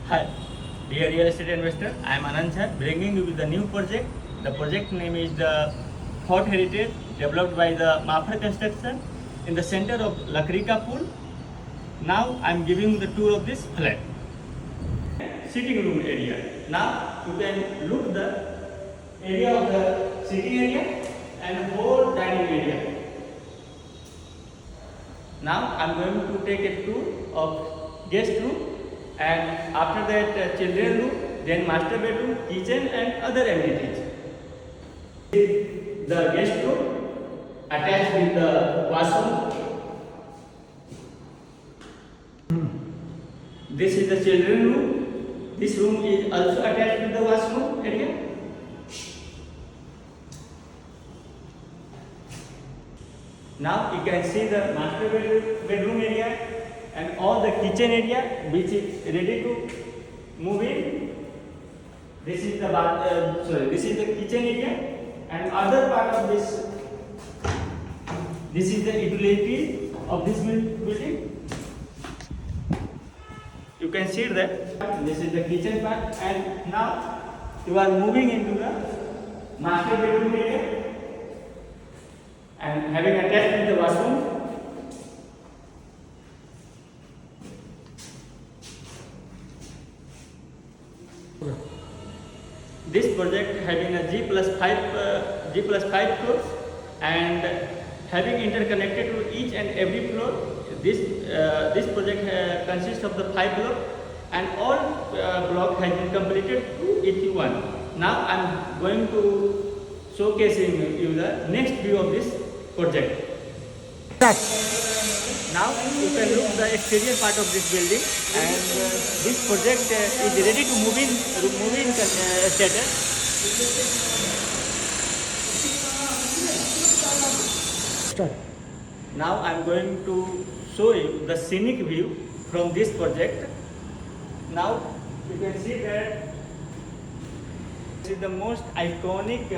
Hi, dear real estate investor. I am Anand Sir, bringing you with the new project. The project name is the Fort Heritage, developed by the Mafra Construction in the center of Lakrika Pool. Now I am giving the tour of this flat. Sitting room area. Now you can look the area of the sitting area and whole dining area. Now I am going to take a tour of guest room, and after that children room, then master bedroom, kitchen and other amenities. The guest room attached with the washroom. This is the children room. This room is also attached with the washroom area. Now you can see the master bedroom area and all the kitchen area which is ready to move in. This is the this is the kitchen area, and other part of this is the utility of this building. You can see that this is the kitchen part, and now you are moving into the master bedroom area and having attached with the washroom. This project having a G+5 floors and having interconnected to each and every floor. This project consists of the 5 blocks, and all block has been completed to ET1. Now I am going to showcasing you the next view of this project. Now you can look the exterior part of this building, and this project is ready to move in status. Now I am going to show you the scenic view from this project. Now you can see that this is the most iconic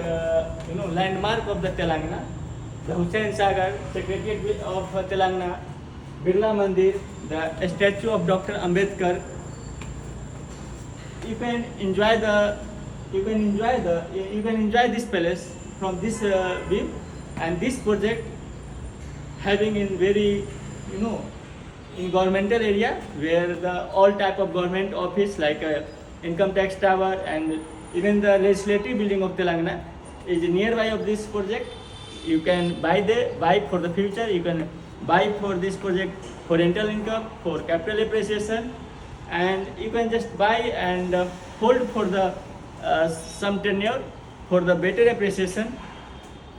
landmark of the Telangana, the Hussain Sagar, Secretariat of Telangana, Birla Mandir, the statue of Dr. Ambedkar. You can enjoy this palace from this view, and this project having in very in governmental area where the all type of government office like income tax tower and even the legislative building of Telangana is nearby of this project. You can buy for the future. You can buy for this project for rental income, for capital appreciation, and you can just buy and hold for the some tenure for the better appreciation.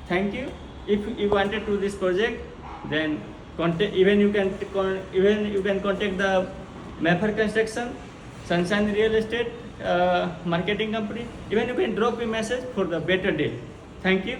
Thank you. If you wanted to this project, then contact, you can contact the Mafra Construction, Sunshine Real Estate marketing company. Even you can drop a message for the better deal. Thank you.